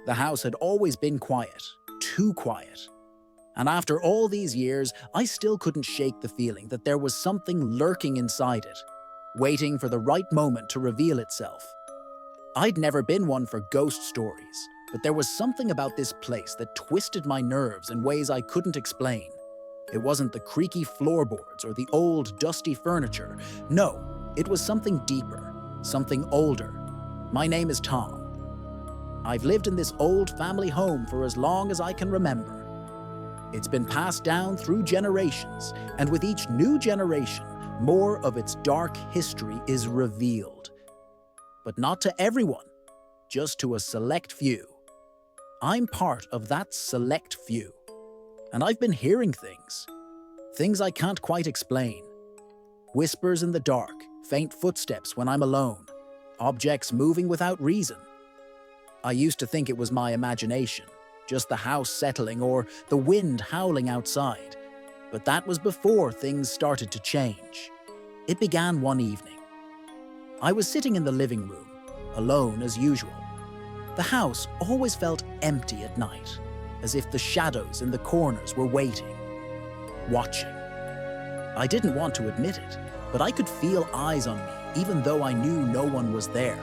The house had always been quiet, too quiet. And after all these years, I still couldn't shake the feeling that there was something lurking inside it, waiting for the right moment to reveal itself. I'd never been one for ghost stories, but there was something about this place that twisted my nerves in ways I couldn't explain. It wasn't the creaky floorboards or the old, dusty furniture. No, it was something deeper, something older. My name is Tom. I've lived in this old family home for as long as I can remember. It's been passed down through generations, and with each new generation, more of its dark history is revealed. But not to everyone, just to a select few. I'm part of that select few, and I've been hearing things I can't quite explain. Whispers in the dark, faint footsteps when I'm alone, objects moving without reason. I used to think it was my imagination, just the house settling or the wind howling outside. But that was before things started to change. It began one evening. I was sitting in the living room, alone as usual. The house always felt empty at night, as if the shadows in the corners were waiting, watching. I didn't want to admit it, but I could feel eyes on me, even though I knew no one was there.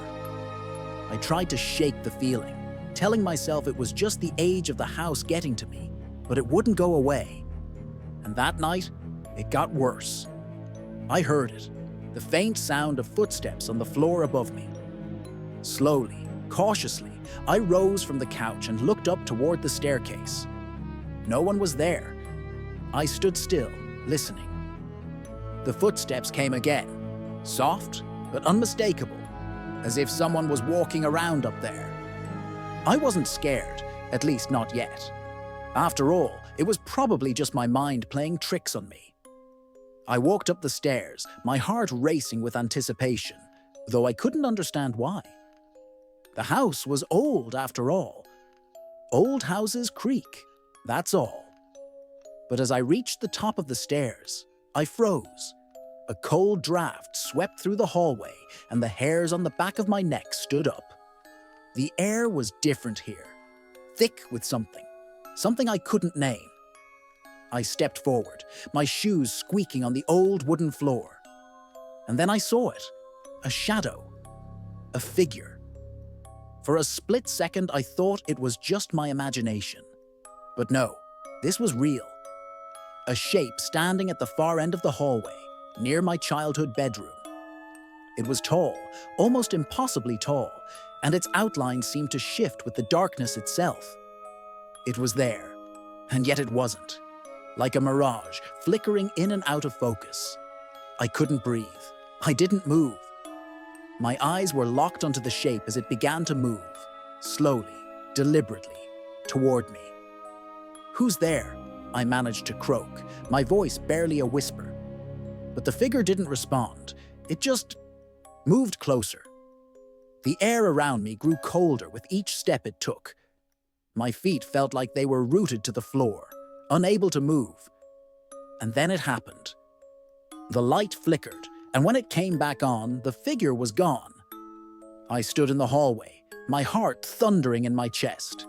I tried to shake the feeling, telling myself it was just the age of the house getting to me, but it wouldn't go away. And that night, it got worse. I heard it, the faint sound of footsteps on the floor above me. Slowly, cautiously, I rose from the couch and looked up toward the staircase. No one was there. I stood still, listening. The footsteps came again, soft but unmistakable, as if someone was walking around up there. I wasn't scared, at least not yet. After all, it was probably just my mind playing tricks on me. I walked up the stairs, my heart racing with anticipation, though I couldn't understand why. The house was old after all. Old houses creak, that's all. But as I reached the top of the stairs, I froze. A cold draft swept through the hallway, and the hairs on the back of my neck stood up. The air was different here, thick with something I couldn't name. I stepped forward, my shoes squeaking on the old wooden floor. And then I saw it, a shadow, a figure. For a split second, I thought it was just my imagination. But no, this was real. A shape standing at the far end of the hallway, near my childhood bedroom. It was tall, almost impossibly tall, and its outline seemed to shift with the darkness itself. It was there, and yet it wasn't. Like a mirage, flickering in and out of focus. I couldn't breathe. I didn't move. My eyes were locked onto the shape as it began to move, slowly, deliberately, toward me. "Who's there?" I managed to croak, my voice barely a whisper. But the figure didn't respond. It just moved closer. The air around me grew colder with each step it took. My feet felt like they were rooted to the floor, unable to move. And then it happened. The light flickered, and when it came back on, the figure was gone. I stood in the hallway, my heart thundering in my chest.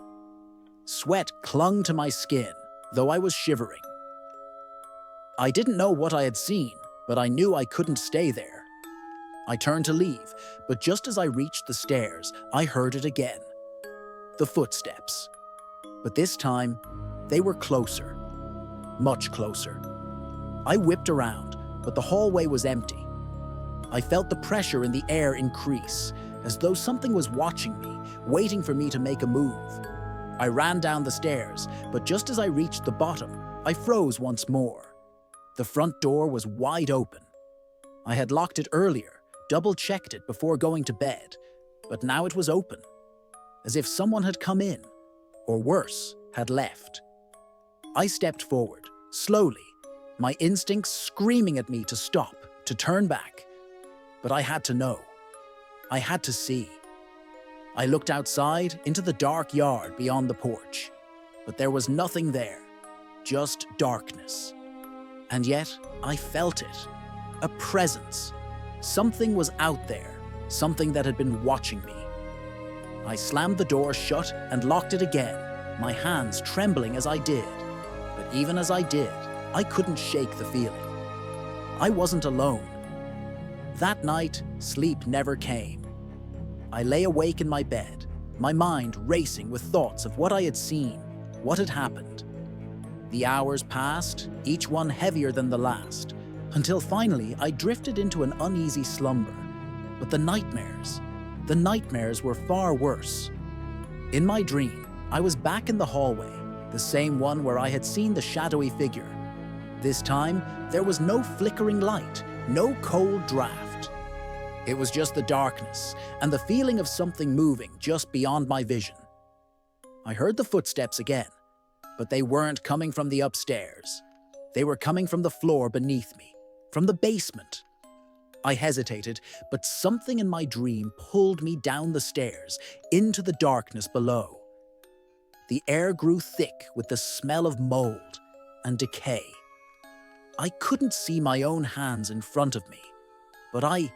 Sweat clung to my skin, though I was shivering. I didn't know what I had seen, but I knew I couldn't stay there. I turned to leave, but just as I reached the stairs, I heard it again. The footsteps. But this time, they were closer. Much closer. I whipped around, but the hallway was empty. I felt the pressure in the air increase, as though something was watching me, waiting for me to make a move. I ran down the stairs, but just as I reached the bottom, I froze once more. The front door was wide open. I had locked it earlier, double-checked it before going to bed, but now it was open, as if someone had come in, or worse, had left. I stepped forward, slowly, my instincts screaming at me to stop, to turn back. But I had to know. I had to see. I looked outside into the dark yard beyond the porch, but there was nothing there, just darkness. And yet, I felt it. A presence. Something was out there, something that had been watching me. I slammed the door shut and locked it again, my hands trembling as I did. But even as I did, I couldn't shake the feeling. I wasn't alone. That night, sleep never came. I lay awake in my bed, my mind racing with thoughts of what I had seen, what had happened. The hours passed, each one heavier than the last, until finally I drifted into an uneasy slumber. But the nightmares were far worse. In my dream, I was back in the hallway, the same one where I had seen the shadowy figure. This time, there was no flickering light, no cold draft. It was just the darkness and the feeling of something moving just beyond my vision. I heard the footsteps again, but they weren't coming from the upstairs. They were coming from the floor beneath me, from the basement. I hesitated, but something in my dream pulled me down the stairs, into the darkness below. The air grew thick with the smell of mold and decay. I couldn't see my own hands in front of me, but I